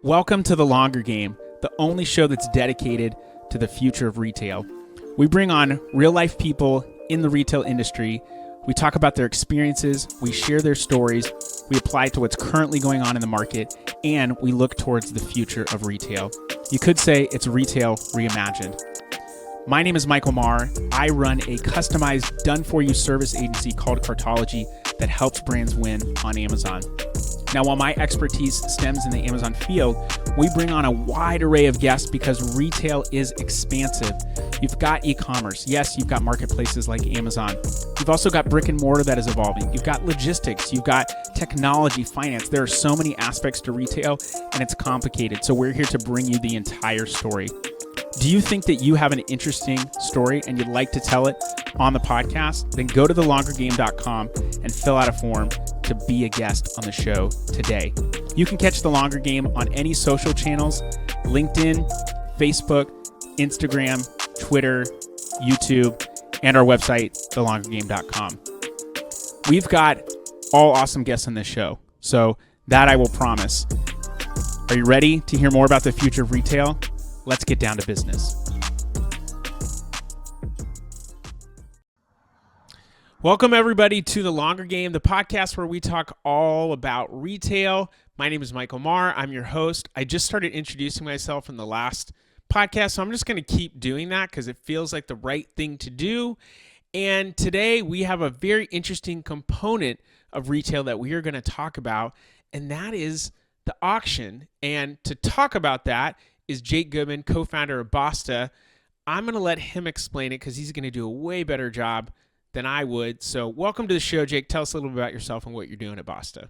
Welcome to The Longer Game, the only show that's dedicated to the future of retail. We bring on real-life people in the retail industry. We talk about their experiences, we share their stories, we apply it to what's currently going on in the market, and we look towards the future of retail. You could say it's retail reimagined. My name is Michael Marr. I run a customized, done-for-you service agency called Cartology that helps brands win on Amazon. Now, while my expertise stems in the Amazon field, we bring on a wide array of guests because retail is expansive. You've got e-commerce. Yes, you've got marketplaces like Amazon. You've also got brick and mortar that is evolving. You've got logistics. You've got technology, finance. There are so many aspects to retail, and it's complicated. So we're here to bring you the entire story. Do you think that you have an interesting story and you'd like to tell it on the podcast? Then go to thelongergame.com and fill out a form to be a guest on the show today. You can catch The Longer Game on any social channels: LinkedIn, Facebook, Instagram, Twitter, YouTube, and our website, thelongergame.com. We've got all awesome guests on this show, so that I will promise. Are you ready to hear more about the future of retail? Let's get down to business. Welcome, everybody, to The Longer Game, the podcast where we talk all about retail. My name is Michael Marr. I'm your host. I just started introducing myself in the last podcast, so I'm just going to keep doing that because it feels like the right thing to do. And today we have a very interesting component of retail that we are going to talk about, and that is the auction. And to talk about that is Jake Goodman, co-founder of Basta. I'm going to let him explain it because he's going to do a way better job than I would. So welcome to the show, Jake. Tell us a little bit about yourself and what you're doing at Basta.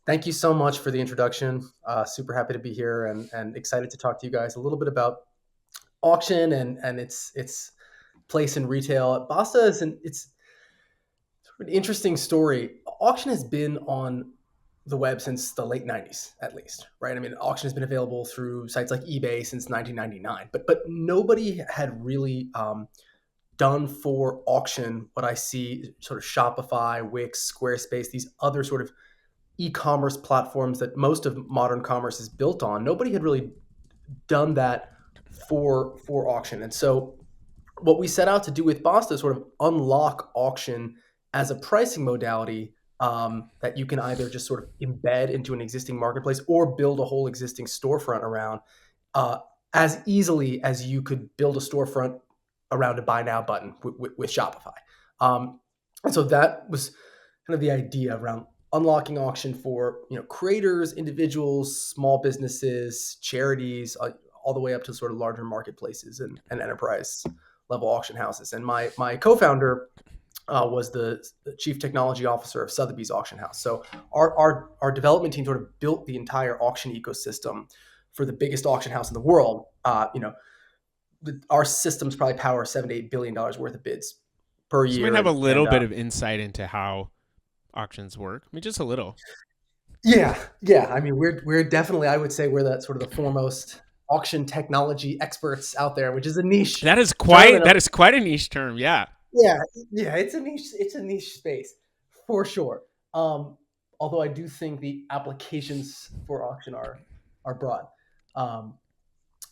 Thank you so much for the introduction. Super happy to be here and excited to talk to you guys a little bit about auction and its place in retail. Basta is it's sort of an interesting story. Auction has been on the web since the late 90s, at least, right? I mean, auction has been available through sites like eBay since 1999, but nobody had really done for auction what I see sort of Shopify, Wix, Squarespace, these other sort of e-commerce platforms that most of modern commerce is built on. Nobody had really done that for auction. And so what we set out to do with Basta is sort of unlock auction as a pricing modality that you can either just sort of embed into an existing marketplace or build a whole existing storefront around as easily as you could build a storefront around a buy now button with Shopify. And so that was kind of the idea around unlocking auction for creators, individuals, small businesses, charities, all the way up to sort of larger marketplaces and enterprise level auction houses. And my co-founder was the chief technology officer of Sotheby's Auction House. So our development team sort of built the entire auction ecosystem for the biggest auction house in the world. Our systems probably power $7 to $8 billion worth of bids per year. So we have a little bit of insight into how auctions work. I mean, just a little. Yeah. I mean, we're definitely, I would say, we're the sort of the foremost auction technology experts out there, which is a niche. That is quite a niche term. Yeah. Yeah, it's a niche space for sure. Although I do think the applications for auction are broad.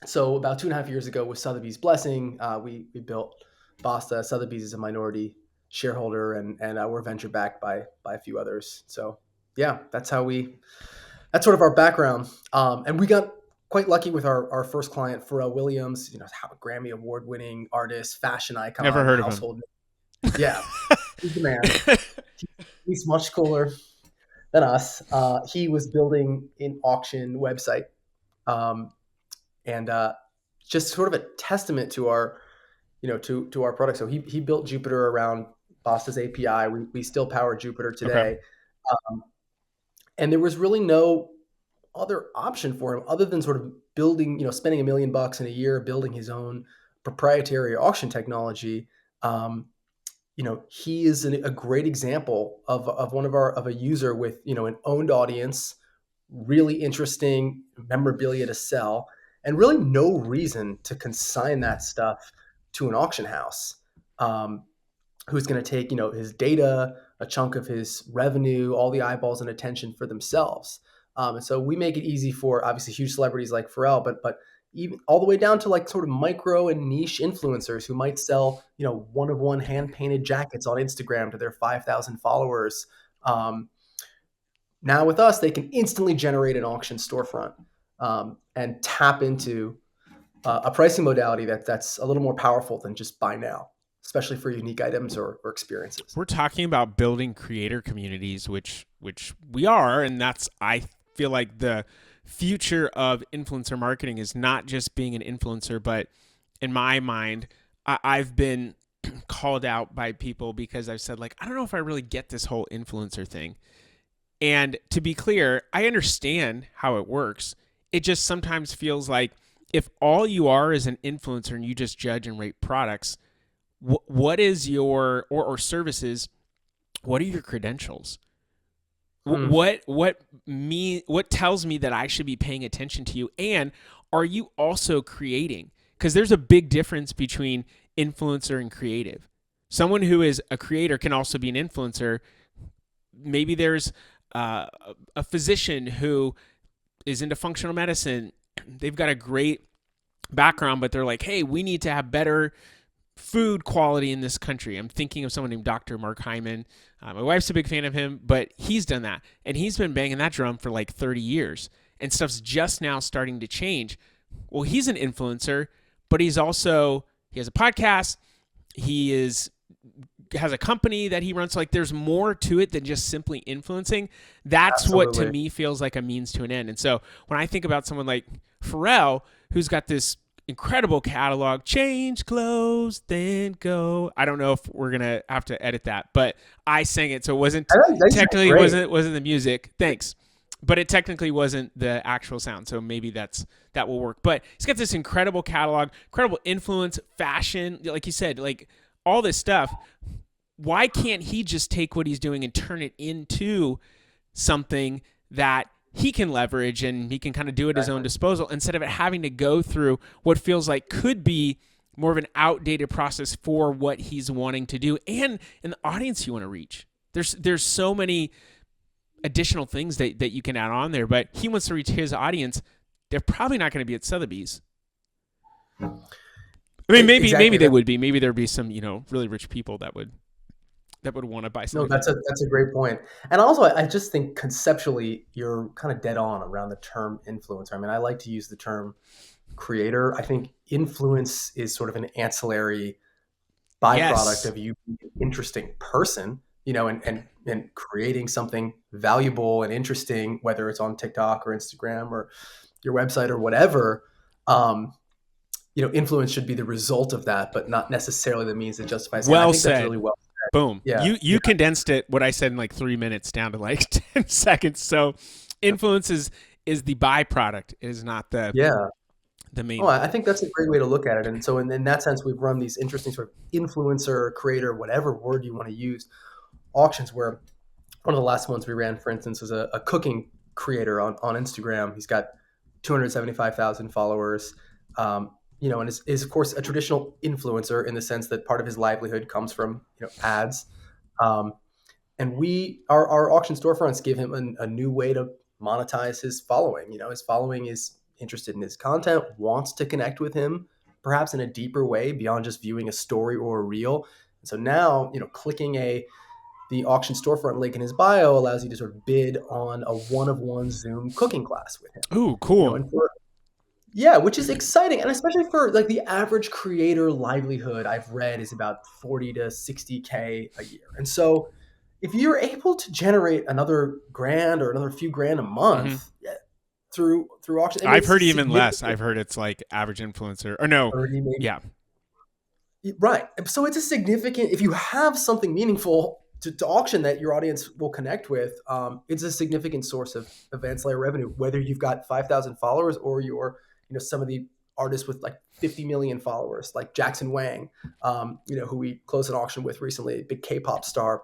So about 2.5 years ago, with Sotheby's blessing, we built Basta. Sotheby's is a minority shareholder, and we're venture backed by a few others. So yeah, that's sort of our background. And we got quite lucky with our first client, Pharrell Williams, a Grammy award winning artist, fashion icon. Never heard of him. Yeah, he's the man. He's much cooler than us. He was building an auction website, and just sort of a testament to our, to our product. So he built Jupiter around Basta's API. We still power Jupiter today, and there was really no other option for him other than sort of building, spending $1 million in a year building his own proprietary auction technology. He is a great example of a user with, an owned audience, really interesting memorabilia to sell, and really no reason to consign that stuff to an auction house, who's going to take, his data, a chunk of his revenue, all the eyeballs and attention for themselves. And so we make it easy for obviously huge celebrities like Pharrell, but even all the way down to like sort of micro and niche influencers who might sell, one of one hand painted jackets on Instagram to their 5,000 followers. Um, Now with us, they can instantly generate an auction storefront, and tap into a pricing modality that's a little more powerful than just buy now, especially for unique items or experiences. We're talking about building creator communities, which we are, and that's, I feel like, the future of influencer marketing is not just being an influencer, but in my mind, I've been called out by people because I've said, like, I don't know if I really get this whole influencer thing. And to be clear, I understand how it works. It just sometimes feels like if all you are is an influencer and you just judge and rate products, what is your or services? What are your credentials? Hmm. What tells me that I should be paying attention to you? And are you also creating? Because there's a big difference between influencer and creative. Someone who is a creator can also be an influencer. Maybe there's a physician who is into functional medicine. They've got a great background, but they're like, hey, we need to have better food quality in this country. I'm thinking of someone named Dr. Mark Hyman. My wife's a big fan of him, but he's done that. And he's been banging that drum for like 30 years. And stuff's just now starting to change. Well, he's an influencer, but he has a podcast. He has a company that he runs. So like there's more to it than just simply influencing. That's what to Absolutely. me feels like a means to an end. And so when I think about someone like Pharrell, who's got this incredible catalog, change clothes, then go. I don't know if we're gonna have to edit that, but I sang it, so it wasn't That sounds technically great. wasn't the music. Thanks. But it technically wasn't the actual sound, so maybe that will work. But he's got this incredible catalog, incredible influence, fashion, like you said, like all this stuff. Why can't he just take what he's doing and turn it into something that he can leverage and he can kind of do at his own Exactly. disposal instead of it having to go through what feels like could be more of an outdated process for what he's wanting to do and the audience you want to reach. There's so many additional things that you can add on there, but he wants to reach his audience. They're probably not going to be at Sotheby's. I mean, maybe Exactly. they would be. Maybe there'd be some really rich people that would want to buy No, something from that's a great point. And also, I just think conceptually, you're kind of dead on around the term influencer. I mean, I like to use the term creator. I think influence is sort of an ancillary byproduct Yes. of you being an interesting person, and creating something valuable and interesting, whether it's on TikTok or Instagram or your website or whatever. Um, Influence should be the result of that, but not necessarily the means that justifies it. And I Well think that's said. really well. Boom. Yeah, You condensed it, what I said, in like 3 minutes down to like 10 seconds. So yeah, influence is the byproduct. It is not yeah. the Oh, main I thing. think that's a great way to look at it. And so, in that sense, we've run these interesting sort of influencer, creator, whatever word you want to use, auctions where one of the last ones we ran, for instance, was a cooking creator on Instagram. He's got 275,000 followers, and is, of course, a traditional influencer in the sense that part of his livelihood comes from ads. Um, and our auction storefronts give him a new way to monetize his following. His following is interested in his content, wants to connect with him, perhaps in a deeper way beyond just viewing a story or a reel. And so now, clicking the auction storefront link in his bio allows you to sort of bid on a one-of-one Zoom cooking class with him. Ooh, cool. And yeah, which is exciting, and especially for like the average creator livelihood I've read is about 40 to 60K a year. And so if you're able to generate another grand or another few grand a Hmm. month through auction, I mean, I've it's heard even less. significant. I've heard it's like average influencer. Or no. 30 maybe. Yeah. Right. So it's a significant, if you have something meaningful to auction that your audience will connect with, it's a significant source of ancillary revenue, whether you've got 5,000 followers or you're, some of the artists with like 50 million followers, like Jackson Wang, who we closed an auction with recently, a big K-pop star,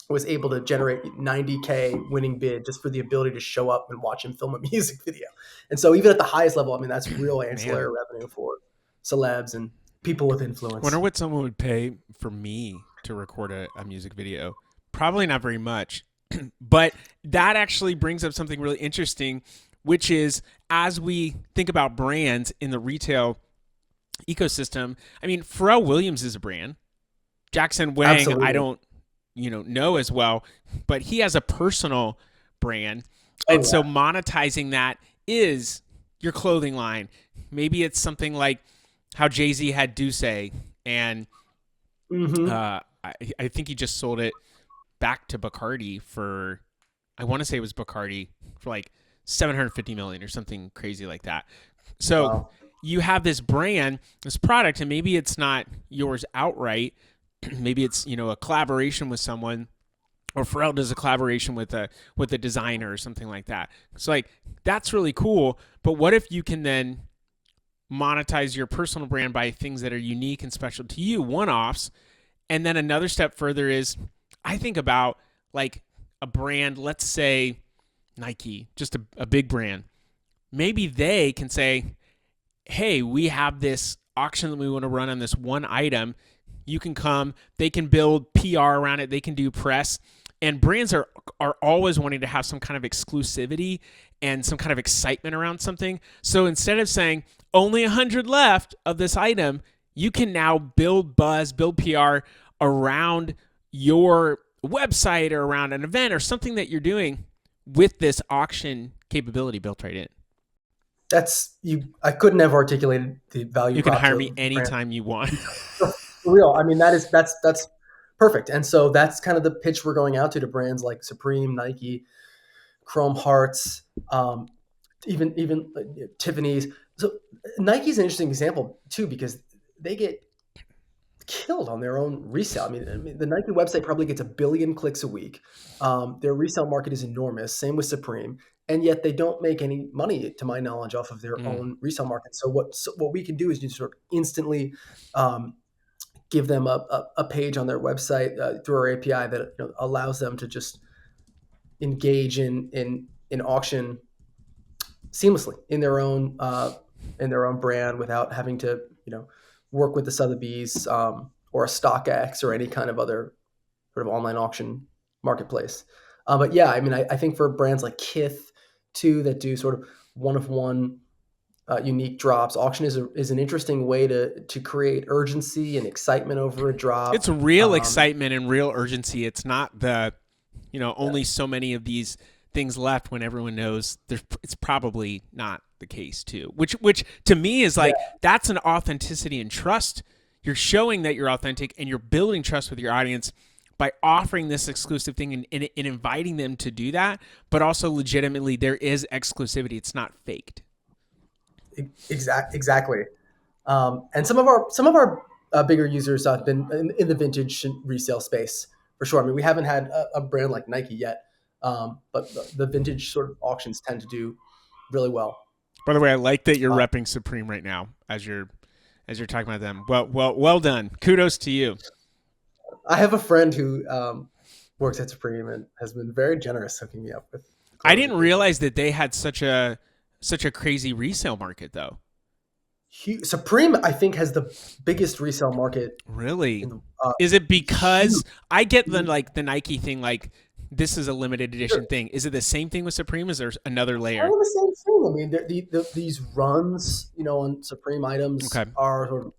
was able to generate 90K winning bid just for the ability to show up and watch him film a music video. And so even at the highest level, I mean, that's real Man. ancillary revenue for celebs and people with I wonder influence. what someone would pay for me to record a music video. Probably not very much. But that actually brings up something really interesting, which is as we think about brands in the retail ecosystem, I mean, Pharrell Williams is a brand. Jackson Wang, I Absolutely. don't, know as well, but he has a personal brand. Oh And so yeah. monetizing that is your clothing line. Maybe it's something like how Jay-Z had Duce, and Hmm. I think he just sold it back to Bacardi for, I want to say it was Bacardi for like 750 million or something crazy like that. So Wow. you have this brand, this product, and maybe it's not yours outright. Maybe it's a collaboration with someone, or Pharrell does a collaboration with a designer or something like that. So like that's really cool. But what if you can then monetize your personal brand by things that are unique and special to you, one-offs? And then another step further is I think about like a brand, let's say Nike, just a big brand. Maybe they can say, hey, we have this auction that we want to run on this one item. You can come, they can build PR around it, they can do press. And brands are always wanting to have some kind of exclusivity and some kind of excitement around something. So instead of saying only 100 left of this item, you can now build buzz, build PR around your website or around an event or something that you're doing with this auction capability built right in. That's you. I couldn't have articulated the value You can prop hire me to brand. anytime you want. For real. I mean, that's perfect. And so that's kind of the pitch we're going out to brands like Supreme, Nike, Chrome Hearts, even Tiffany's. So Nike's an interesting example too because they get killed on their own resale. I mean, the Nike website probably gets a billion clicks a week. Their resale market is enormous. Same with Supreme, and yet they don't make any money, to my knowledge, off of their Mm. own resale market. So what we can do is just sort of instantly um, give them a page on their website through our API that allows them to just engage in auction seamlessly in their own brand without having to work with the Sotheby's or a StockX or any kind of other sort of online auction marketplace. But yeah, I mean, I think for brands like Kith too that do sort of one of one unique drops, auction is an interesting way to create urgency and excitement over a It's drop. real excitement and real urgency. It's not the, Yeah, only so many of these things left when everyone knows there's, it's probably not the case too. Which to me is yeah, like, that's an authenticity and trust. You're showing that you're authentic and you're building trust with your audience by offering this exclusive thing and inviting them to do that. But also legitimately, there is exclusivity. It's not faked. exactly. And some of our bigger users have been in the vintage resale space for sure. I mean, we haven't had a brand like Nike yet, but the vintage sort of auctions tend to do really well. By the way, I like that you're Uh, repping Supreme right now as you're talking about them. Well done. Kudos to you. I have a friend who works at Supreme and has been very generous hooking me up with I clothes didn't occasionally. realize that they had such a crazy resale market though. Supreme, I think, has the biggest resale market Really? in the Is it huge. because I get the Nike thing, like this is a limited edition Sure. thing. Is it the same thing with Supreme? Is there another Kind layer? of the same thing. I mean, these runs, on Supreme items Okay. are sort of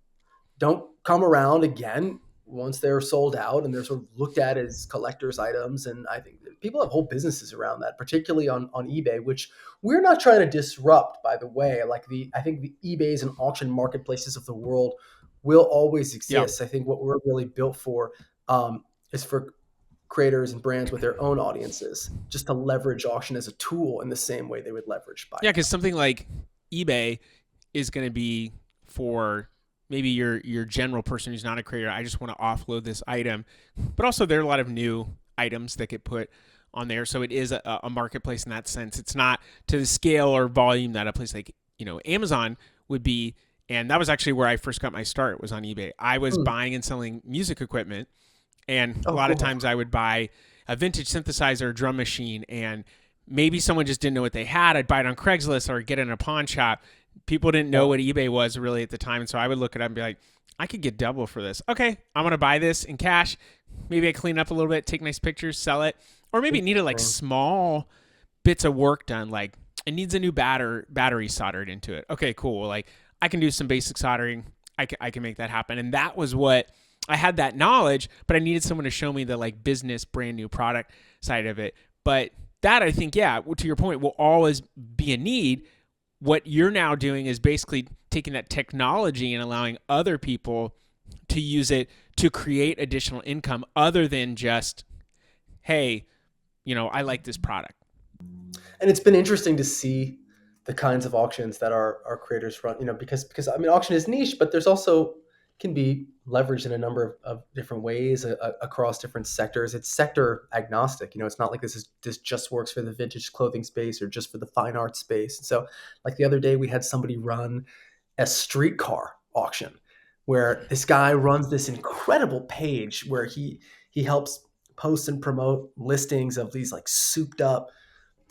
don't come around again once they're sold out and they're sort of looked at as collector's items. And I think that people have whole businesses around that, particularly on eBay, which we're not trying to disrupt, by the way. Like I think the eBays and auction marketplaces of the world will always Yeah. exist. I think what we're really built for is for creators and brands with their own audiences, just to leverage auction as a tool in the same way they would leverage buying Yeah, a because house. something like eBay is going to be for maybe your general person who's not a creator. I just want to offload this item, but also there are a lot of new items that get put on there, so it is a marketplace in that sense. It's not to the scale or volume that a place like Amazon would be. And that was actually where I first got my start, was on eBay. I was Hmm. buying and selling music equipment, and a Oh, lot of cool. times I would buy a vintage synthesizer or drum machine, and maybe someone just didn't know what they had. I'd buy it on Craigslist or get it in a pawn shop. People didn't know Yeah. what eBay was really at the time. And so I would look it up and be like, I could get double for this. Okay, I'm going to buy this in cash. Maybe I clean it up a little bit, take nice pictures, sell it. or maybe it needed like Interesting. small bits of work done. Like it needs a new battery soldered into it. Okay, cool. Like I can do some basic soldering. I can make that happen. And that was what I had, that knowledge, but I needed someone to show me the like business brand new product side of it. But that, I think, yeah, to your point, will always be a need. What you're now doing is basically taking that technology and allowing other people to use it to create additional income other than just, hey, I like this product. And it's been interesting to see the kinds of auctions that our creators run, because I mean, auction is niche, but there's also can be leveraged in a number of different ways across different sectors. It's sector agnostic. It's not like this just works for the vintage clothing space or just for the fine art space. And so, like the other day, we had somebody run a streetcar auction where this guy runs this incredible page where he helps post and promote listings of these like souped up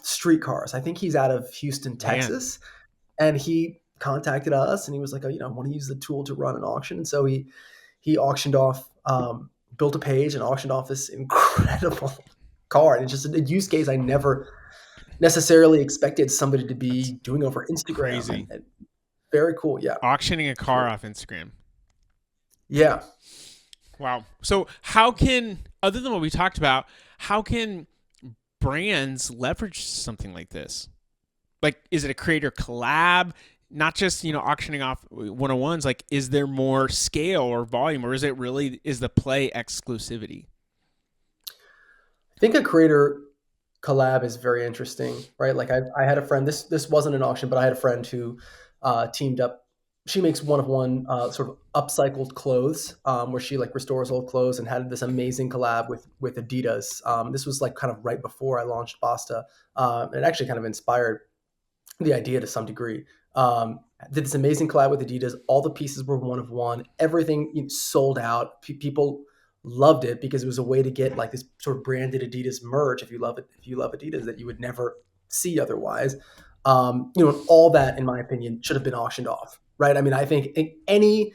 streetcars. I think he's out of Houston, Man, Texas, and he contacted us and he was like, I want to use the tool to run an auction. And so he auctioned off, built a page and auctioned off this incredible car. And it's just a use case I never necessarily expected somebody to be doing over Instagram. crazy. And very cool. Yeah. Auctioning a car off Instagram. Yeah. Wow. So how can, other than what we talked about, how can brands leverage something like this? Like, is it a creator collab? Not just, auctioning off one-on-ones. Like, is there more scale or volume, or is the play exclusivity? I think a creator collab is very interesting, right? Like I had a friend. This wasn't an auction, but I had a friend who teamed up. She makes one of one sort of upcycled clothes, where she like restores old clothes, and had this amazing collab with Adidas. This was like kind of right before I launched Basta. It actually kind of inspired the idea to some degree. Did this amazing collab with Adidas. All the pieces were one of one. Everything sold out. People loved it because it was a way to get like this sort of branded Adidas merch. If you love it, if you love Adidas, that you would never see otherwise. All that, in my opinion, should have been auctioned off, right? I mean, I think any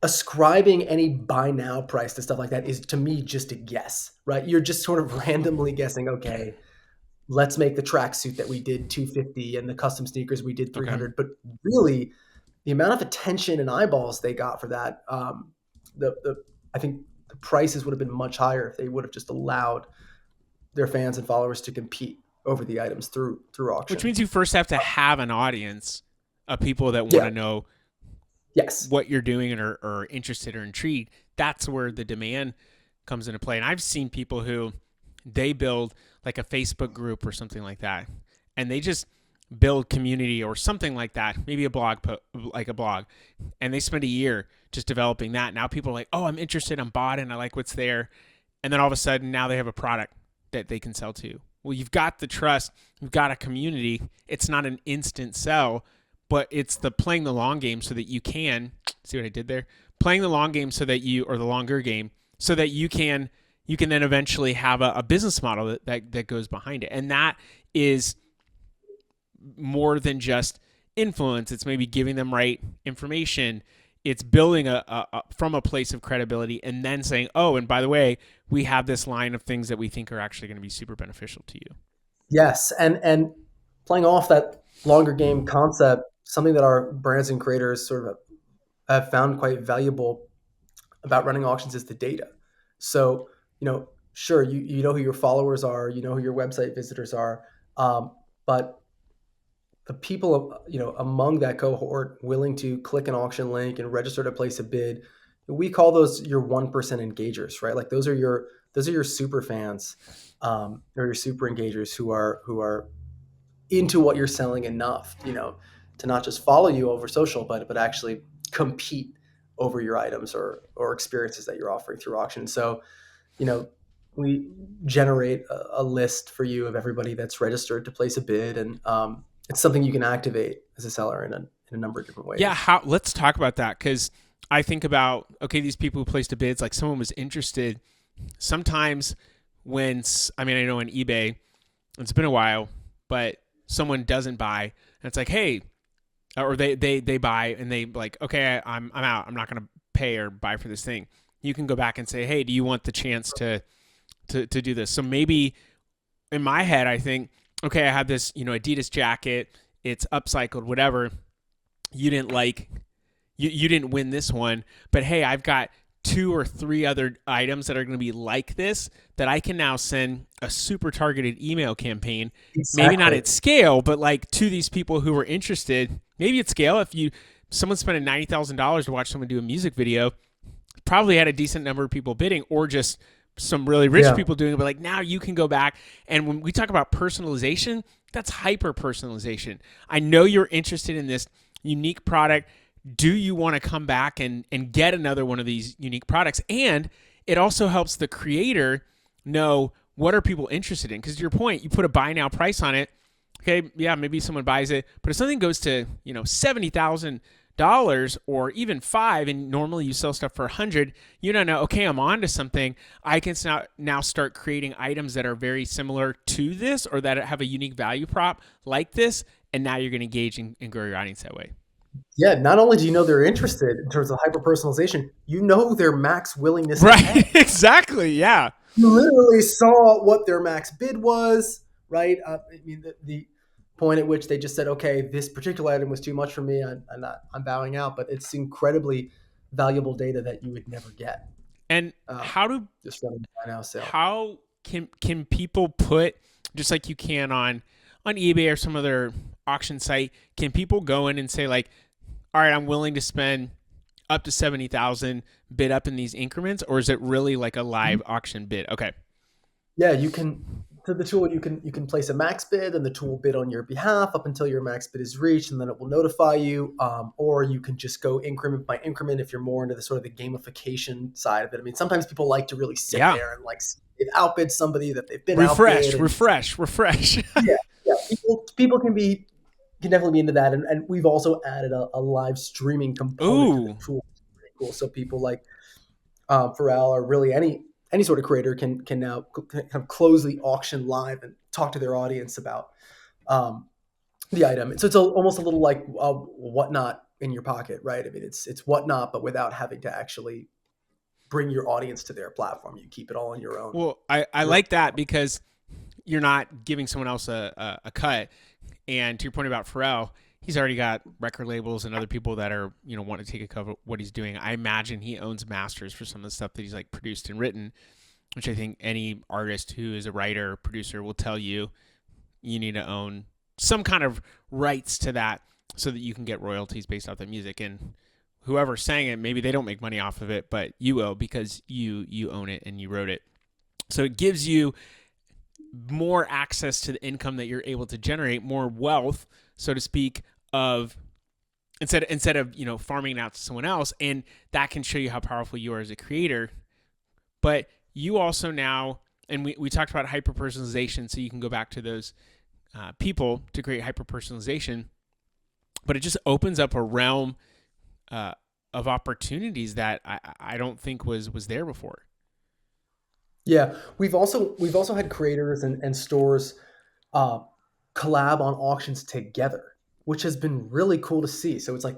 ascribing any buy now price to stuff like that is, to me, just a guess, right? You're just sort of randomly guessing. Okay, let's make the tracksuit that we did 250 and the custom sneakers we did Okay. 300. But really, the amount of attention and eyeballs they got for that, I think the prices would have been much higher if they would have just allowed their fans and followers to compete over the items through Which auction. means you first have to have an audience of people that want Yeah. to know Yes. what you're doing and are interested or intrigued. That's where the demand comes into play. And I've seen people who they build like a Facebook group or something like that, and they just build community or something like that, maybe a blog, like a blog, and they spend a year just developing that. Now people are like, oh, I'm interested, I'm bought in, I like what's there. And then all of a sudden now they have a product that they can sell to. Well, you've got the trust, you've got a community. It's not an instant sell, but it's the playing the long game so that you can see what I did there. Playing the long game so that or the longer game, so that you can then eventually have a business model that goes behind it. And that is more than just influence. It's maybe giving them right information. It's building from a place of credibility, and then saying, oh, and by the way, we have this line of things that we think are actually going to be super beneficial to you. Yes. And playing off that longer game concept, something that our brands and creators sort of have found quite valuable about running auctions is the data. So, sure, you know who your followers are, you know who your website visitors are, but the people, among that cohort willing to click an auction link and register to place a bid, we call those your 1% engagers, right? Like those are your super fans, or your super engagers who are into what you're selling enough, to not just follow you over social, but actually compete over your items or experiences that you're offering through auction. So, you know, we generate a list for you of everybody that's registered to place a bid, and it's something you can activate as a seller in a number of different Yeah, ways. let's talk about that, because I think about, okay, these people who placed a bids, like someone was interested. Sometimes I know on eBay, it's been a while, but someone doesn't buy, and it's like, hey, or they buy and they like, okay, I'm out. I'm not going to pay or buy for this thing. You can go back and say, hey, do you want the chance to to do this. So maybe in my head, I think, okay, I have this, Adidas jacket. It's upcycled, whatever. You didn't like, you didn't win this one, but hey, I've got two or three other items that are going to be like this that I can now send a super targeted email campaign. Maybe not Exactly. at scale, but like to these people who are interested. Maybe at scale, if someone spending $90,000 to watch someone do a music video, probably had a decent number of people bidding, or just some really rich Yeah. people doing it. But like now you can go back, and when we talk about personalization, that's hyper personalization. I know you're interested in this unique product. Do you want to come back and get another one of these unique products? And it also helps the creator know what are people interested in. Because to your point, you put a buy now price on it. Okay, yeah, maybe someone buys it, but if something goes to $70,000 or even five, and normally you sell stuff for 100, you don't know. Okay, I'm on to something. I can now start creating items that are very similar to this, or that have a unique value prop like this, and now you're going to engage and grow your audience that way. Yeah. Not only do you know they're interested in terms of hyper personalization, you know their max willingness to Right? pay. Exactly. Yeah. You literally saw what their max bid was, right? I mean, the point at which they just said, okay, this particular item was too much for me. I'm bowing out, but it's incredibly valuable data that you would never get And uh, just from a buy now sale. how can people put, just like you can on eBay or some other auction site, can people go in and say like, all right, I'm willing to spend up to 70,000, bid up in these increments, or is it really like a live auction bid? Okay. Yeah, you can to the tool you can place a max bid and the tool will bid on your behalf up until your max bid is reached, and then it will notify you. Or you can just go increment by increment if you're more into the sort of the gamification side of it. I mean, sometimes people like to really sit Yeah. there and like they've outbid somebody that they've been Refresh, outbid, and refresh. yeah, yeah, people can definitely be into that, and we've also added a live streaming component to the Ooh. tool. It's pretty cool. So people like Pharrell or really any sort of creator can now kind of close the auction live and talk to their audience about um, the item. So it's almost a little like whatnot in your pocket, right? I mean, it's whatnot, but without having to actually bring your audience to their platform. You keep it all on your own. Well, I Your like that because you're not giving someone else a cut. And to your point about Pharrell, he's already got record labels and other people that are, want to take a cover of what he's doing. I imagine he owns masters for some of the stuff that he's like produced and written, which I think any artist who is a writer or producer will tell you you need to own some kind of rights to that so that you can get royalties based off the music. And whoever sang it, maybe they don't make money off of it, but you will because you own it and you wrote it. So it gives you more access to the income that you're able to generate, more wealth, so to speak, of instead of farming it out to someone else. And that can show you how powerful you are as a creator. But you also now, and we talked about hyper personalization, so you can go back to those people to create hyper personalization. But it just opens up a realm uh, of opportunities that I don't think was there before. Yeah, we've also had creators and stores uh, collab on auctions together, which has been really cool to see. So it's like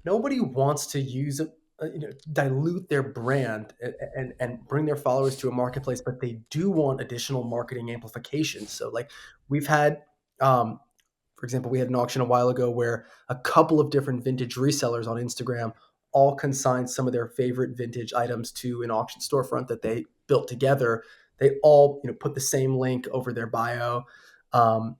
nobody wants to dilute their brand and bring their followers to a marketplace, but they do want additional marketing amplification. So like we've had, for example, we had an auction a while ago where a couple of different vintage resellers on Instagram all consigned some of their favorite vintage items to an auction storefront that they built together. They all put the same link over their bio. Um,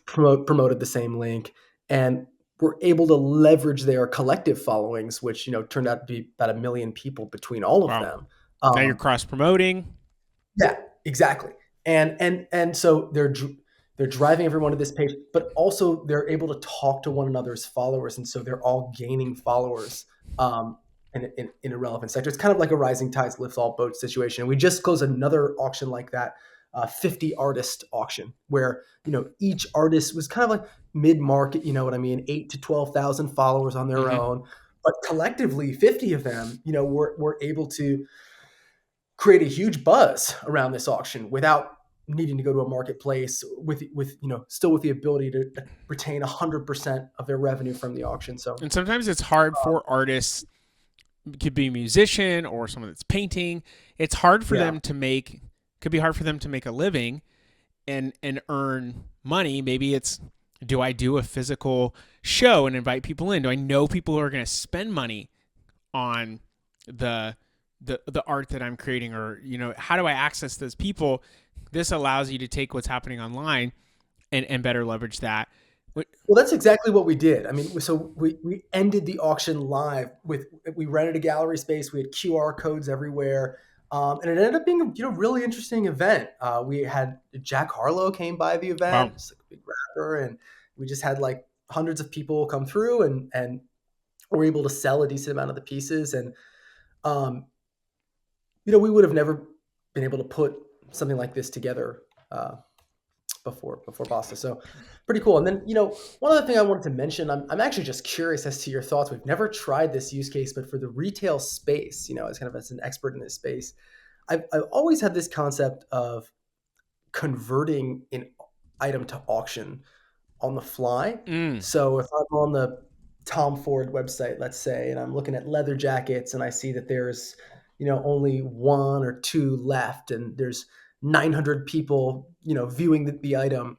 promoted the same link, and were able to leverage their collective followings, which turned out to be about 1 million people between all of Wow. them. Now you're Um, cross promoting. yeah, exactly. And so they're driving everyone to this page, but also they're able to talk to one another's followers, and so they're all gaining followers in a relevant sector. It's kind of like a rising tides lifts all boats situation. We just closed another auction like that, 50 artist auction, where each artist was kind of like mid market. You know what I mean? 8 to 12,000 followers on their Mm-hmm. own, but collectively 50 of them, were able to create a huge buzz around this auction without needing to go to a marketplace with still with the ability to retain 100% of their revenue from the auction. So And sometimes it's hard for artists could be a musician or someone that's painting. It's hard for Yeah. them to make. Could be hard for them to make a living and earn money. Maybe it's, do I do a physical show and invite people in? Do I know people who are going to spend money on the the art that I'm creating, or how do I access those people? This allows you to take what's happening online and better leverage that. Well, that's exactly what we did. I mean, so we ended the auction live with, we rented a gallery space. We had QR codes everywhere. And it ended up being a really interesting event. We had Jack Harlow came by the Wow. event, just like a big rapper, and we just had like hundreds of people come through, and were able to sell a decent amount of the pieces. And um, we would have never been able to put something like this together before Basta. So pretty cool. And then, one other thing I wanted to mention, I'm actually just curious as to your thoughts. We've never tried this use case, but for the retail space, as an expert in this space, I've always had this concept of converting an item to auction on the fly. Mm. So if I'm on the Tom Ford website, let's say, and I'm looking at leather jackets and I see that there's, only one or two left and there's 900 people, viewing the item.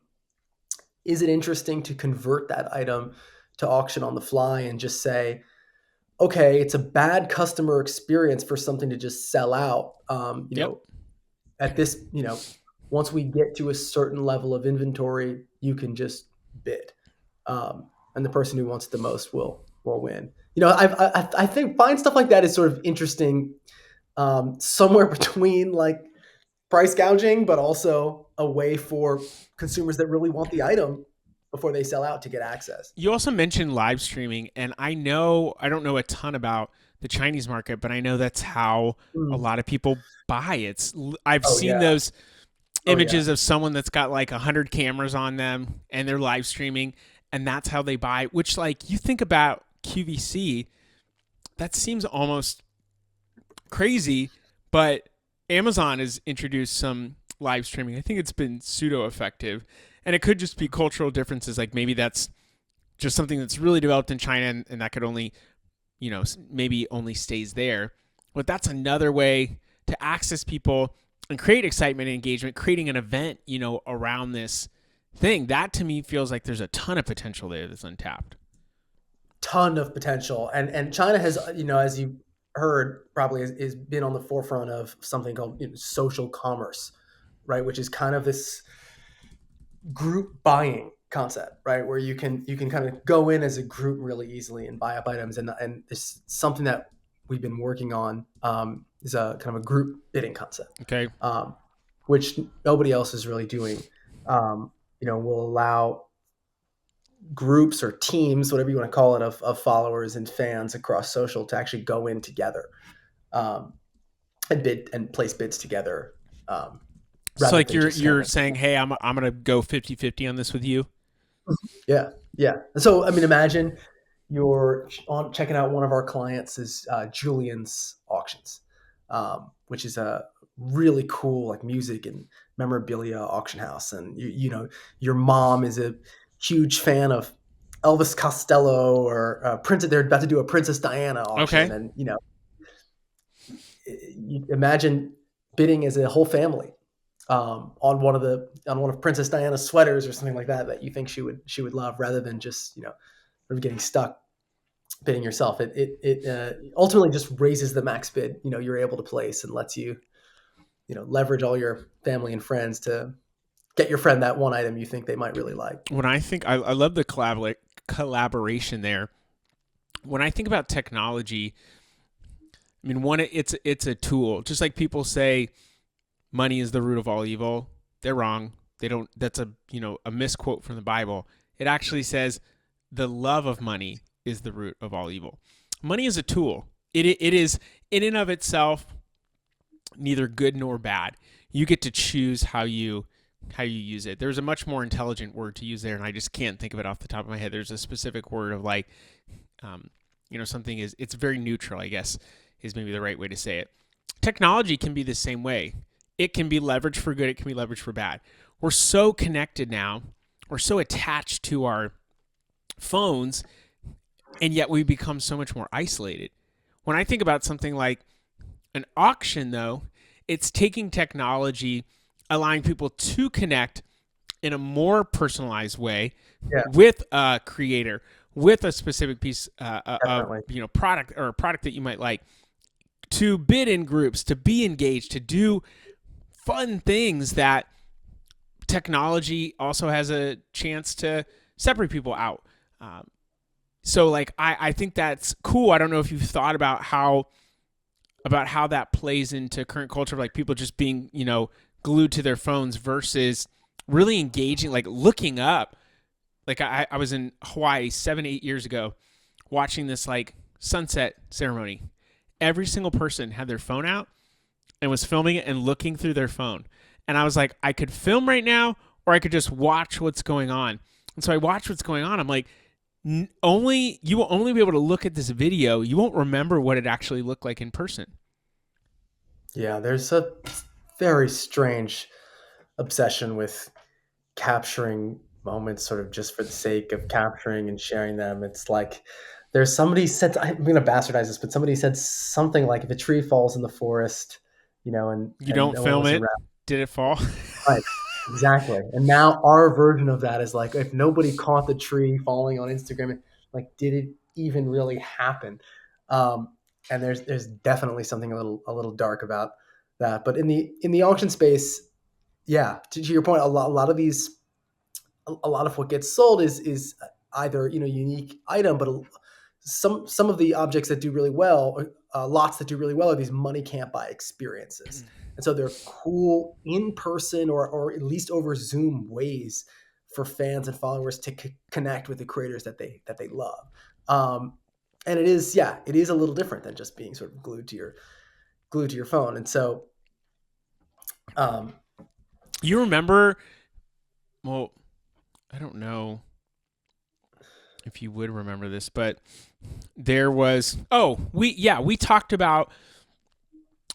Is it interesting to convert that item to auction on the fly and just say, okay, it's a bad customer experience for something to just sell out. Yep. At this, once we get to a certain level of inventory, you can just bid, and the person who wants the most will win. I think find stuff like that is sort of interesting, somewhere between like price gouging, but also a way for consumers that really want the item before they sell out to get access. You also mentioned live streaming, and I don't know a ton about the Chinese market, but I know that's how a Mm. lot of people buy. I've Oh seen yeah. those Oh yeah. images of someone that's got like 100 cameras on them and they're live streaming, and that's how they buy. Which, like, you think about QVC, that seems almost crazy, but Amazon has introduced some live streaming. I think it's been pseudo effective, and it could just be cultural differences. Like maybe that's just something that's really developed in China, and that could only, maybe only stays there. But that's another way to access people and create excitement and engagement, creating an event, around this thing. That to me feels like there's a ton of potential there that's untapped. Ton of potential, and China has, as you heard, probably is been on the forefront of something called, social commerce, right? Which is kind of this group buying concept, right? Where you can kind of go in as a group really easily and buy up items, and it's something that we've been working on, is a kind of a group bidding concept, Okay. which nobody else is really doing. Will allow groups or teams, whatever you want to call it, of followers and fans across social to actually go in together, um, and bid and place bids together, So rather like than you're just kind you're of. saying, hey, I'm gonna go 50-50 on this with you. Yeah, yeah. So I mean, imagine you're on checking out one of our clients is, Julian's Auctions, which is a really cool like music and memorabilia auction house, and your mom is a huge fan of Elvis Costello or, Princess. They're about to do a Princess Diana auction, Okay. and you imagine bidding as a whole family, on one of Princess Diana's sweaters or something like that you think she would love, rather than just sort of getting stuck bidding yourself. It ultimately just raises the max bid you're able to place, and lets you leverage all your family and friends to get your friend that one item you think they might really like. When I think I love the collaboration there. When I think about technology, I mean, one, it's a tool. Just like people say money is the root of all evil. They're wrong. They don't. That's a misquote from the Bible. It actually says the love of money is the root of all evil. Money is a tool. It is in and of itself neither good nor bad. You get to choose how you use it. There's a much more intelligent word to use there, and I just can't think of it off the top of my head. There's a specific word of like, something is, it's very neutral, I guess, is maybe the right way to say it. Technology can be the same way. It can be leveraged for good. It can be leveraged for bad. We're so connected now. We're so attached to our phones, and yet we become so much more isolated. When I think about something like an auction, though, it's taking technology, allowing people to connect in a more personalized way Yeah, with a creator, with a specific piece of definitely. product or a product that you might like, to bid in groups, to be engaged, to do fun things that technology also has a chance to separate people out. Um, so like I think that's cool. I don't know if you've thought about how that plays into current culture, like people just being, glued to their phones versus really engaging, like looking up. Like I was in Hawaii 7, 8 years ago watching this like sunset ceremony. Every single person had their phone out and was filming it and looking through their phone. And I was like, I could film right now or I could just watch what's going on. And so I watched what's going on. I'm like, only you will only be able to look at this video. You won't remember what it actually looked like in person. Yeah, there's a very strange obsession with capturing moments sort of just for the sake of capturing and sharing them. It's like there's somebody said, I'm going to bastardize this, but somebody said something like if a tree falls in the forest, You and don't no one film was it. around. Did it fall? Right. Exactly. And now our version of that is like if nobody caught the tree falling on Instagram, like did it even really happen? Um, and there's definitely something a little dark about that. But in the auction space, yeah, to your point, a lot of these a lot of what gets sold is either unique item, but some of the objects that do really well, lots that do really well, are these money can't buy experiences, and so they're cool in person or at least over Zoom ways for fans and followers to connect with the creators that they love. Um, and it is a little different than just being sort of glued to your phone, and so um, You remember? Well, I don't know if you would remember this, but there was. We talked about.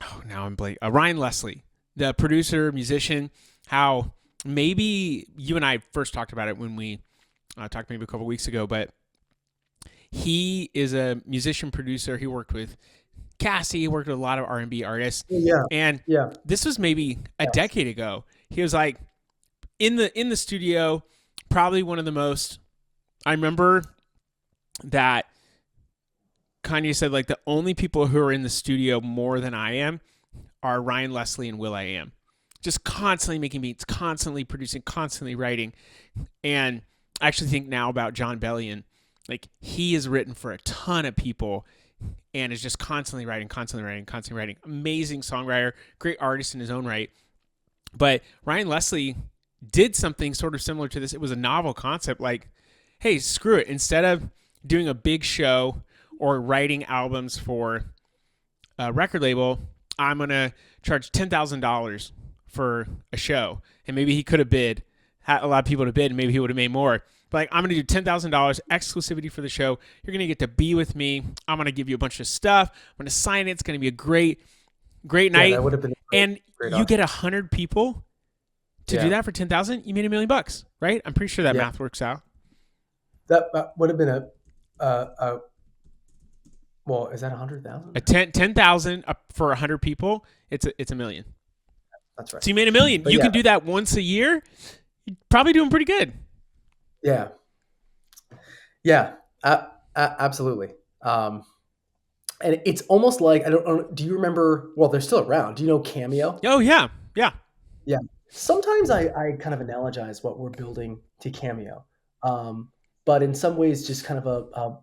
Oh, now I'm blank. Ryan Leslie, the producer, musician. How maybe you and I first talked about it when we talked maybe a couple weeks ago, but he is a musician producer. He worked with Cassie. He worked with a lot of R&B artists, yeah, and yeah, this was maybe a yes, decade ago. He was like in the studio, probably one of the most. I remember that Kanye said like the only people who are in the studio more than I am are Ryan Leslie and Will I Am. Just constantly making beats, constantly producing, constantly writing. And I actually think now about John Bellion. Like he has written for a ton of people and is just constantly writing, constantly writing, constantly writing. Amazing songwriter, great artist in his own right. But Ryan Leslie did something sort of similar to this. It was a novel concept like, hey, screw it. Instead of doing a big show or writing albums for a record label, I'm going to charge $10,000 for a show. And maybe he could have had a lot of people to bid, and maybe he would have made more. But like, I'm going to do $10,000 exclusivity for the show. You're going to get to be with me. I'm going to give you a bunch of stuff. I'm going to sign it. It's going to be a great, great yeah. night. That would have been a great, And great you get auction. 100 people to do Yeah, that for 10,000. You made $1 million, right? I'm pretty sure that yeah. math works out. That would have been a well, is that A 100,000? 10,000 for 100 people. It's a million. That's right. So you made $1 million. But You yeah, can do that once a year. You're probably doing pretty good. yeah, yeah, absolutely. Um, and it's almost like I don't know. Do you remember? Well, they're still around. Do you know Cameo? Oh yeah, yeah. Yeah. Sometimes I kind of analogize what we're building to Cameo, but in some ways, just kind of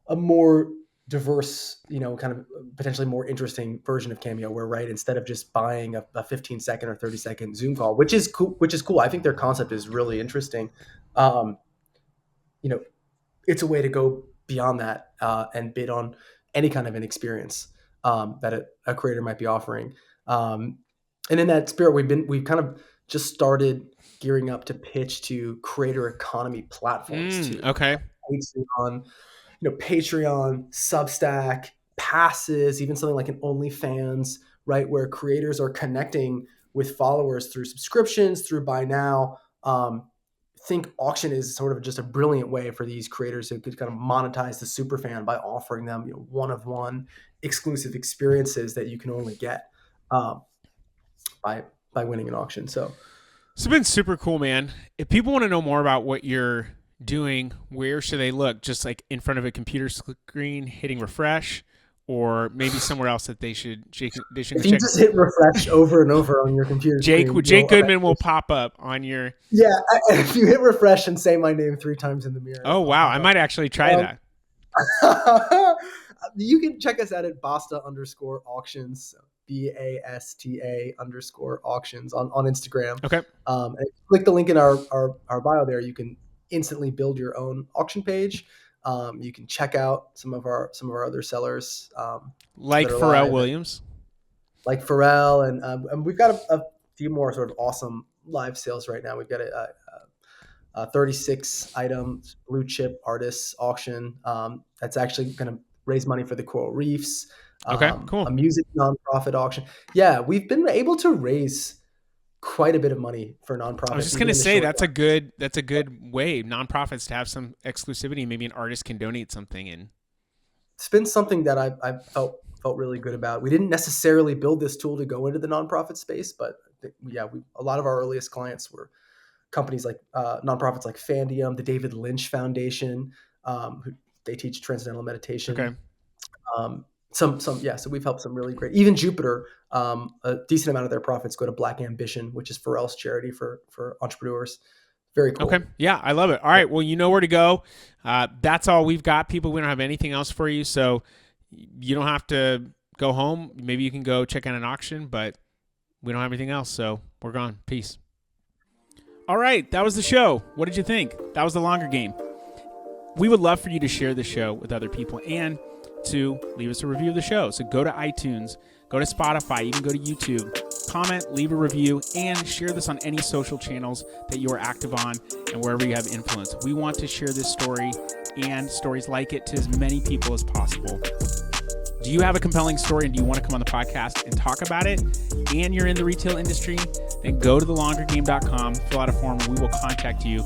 a more diverse, kind of potentially more interesting version of Cameo, where right instead of just buying a 15-second or 30-second Zoom call, which is cool, I think their concept is really interesting. Um, you know, it's a way to go beyond that and bid on any kind of an experience that a creator might be offering. Um, and in that spirit, we've kind of just started gearing up to pitch to creator economy platforms too. Okay. Patreon, Patreon, Substack, passes, even something like an OnlyFans, right, where creators are connecting with followers through subscriptions, through buy now, think auction is sort of just a brilliant way for these creators to kind of monetize the super fan by offering them, one of one exclusive experiences that you can only get um, by winning an auction. So it's been super cool, man. If people want to know more about what you're doing, where should they look? Just like in front of a computer screen, hitting refresh, or maybe somewhere else that they should if go you check. just hit refresh over and over on your computer screen, Jake Goodman will pop up on your. Yeah, if you hit refresh and say my name 3 times in the mirror. Oh wow, I might actually try that. You can check us out at Basta_auctions, BASTA_auctions on Instagram. Okay. And click the link in our bio there. You can instantly build your own auction page. You can check out some of our other sellers, like Pharrell Williams, like Pharrell, and we've got a few more sort of awesome live sales right now. We've got a 36 item blue chip artists auction that's actually going to raise money for the coral reefs. Okay, cool. A music nonprofit auction. Yeah, we've been able to raise quite a bit of money for nonprofits. I was just going to say that's a good way nonprofits to have some exclusivity. Maybe an artist can donate something, and it's been something that I felt really good about. We didn't necessarily build this tool to go into the nonprofit space, but yeah, a lot of our earliest clients were companies like nonprofits like Fandium, the David Lynch Foundation, who they teach transcendental meditation. Okay. So we've helped some really great, even Jupiter, a decent amount of their profits go to Black Ambition, which is Pharrell's charity for entrepreneurs. Very cool. Okay. Yeah, I love it. All right. Well, you know where to go. That's all we've got, people. We don't have anything else for you. So you don't have to go home. Maybe you can go check out an auction, but we don't have anything else. So we're gone. Peace. All right. That was the show. What did you think? That was the longer game. We would love for you to share the show with other people and to leave us a review of the show. So go to iTunes, go to Spotify, you can go to YouTube, comment, leave a review, and share this on any social channels that you are active on and wherever you have influence. We want to share this story and stories like it to as many people as possible. Do you have a compelling story and do you want to come on the podcast and talk about it, and you're in the retail industry? Then go to thelongergame.com, fill out a form, and we will contact you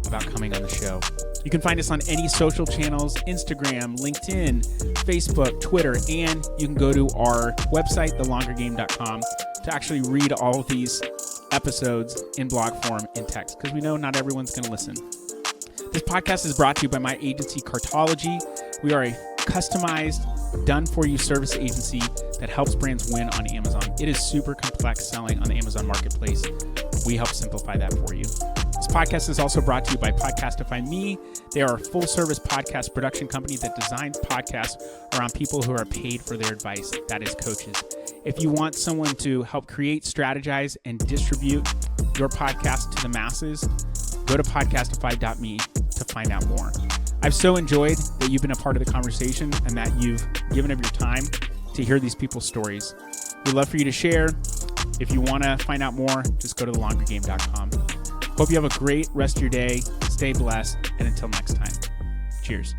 about coming on the show. You can find us on any social channels, Instagram, LinkedIn, Facebook, Twitter, and you can go to our website, thelongergame.com, to actually read all of these episodes in blog form in text, because we know not everyone's going to listen. This podcast is brought to you by my agency, Cartology. We are a customized, done-for-you service agency that helps brands win on Amazon. It is super complex selling on the Amazon Marketplace. We help simplify that for you. This podcast is also brought to you by Podcastify Me. They are a full-service podcast production company that designs podcasts around people who are paid for their advice. That is coaches. If you want someone to help create, strategize, and distribute your podcast to the masses, go to podcastify.me to find out more. I've so enjoyed that you've been a part of the conversation and that you've given of your time to hear these people's stories. We'd love for you to share. If you want to find out more, just go to thelongergame.com. Hope you have a great rest of your day. Stay blessed. And until next time, cheers.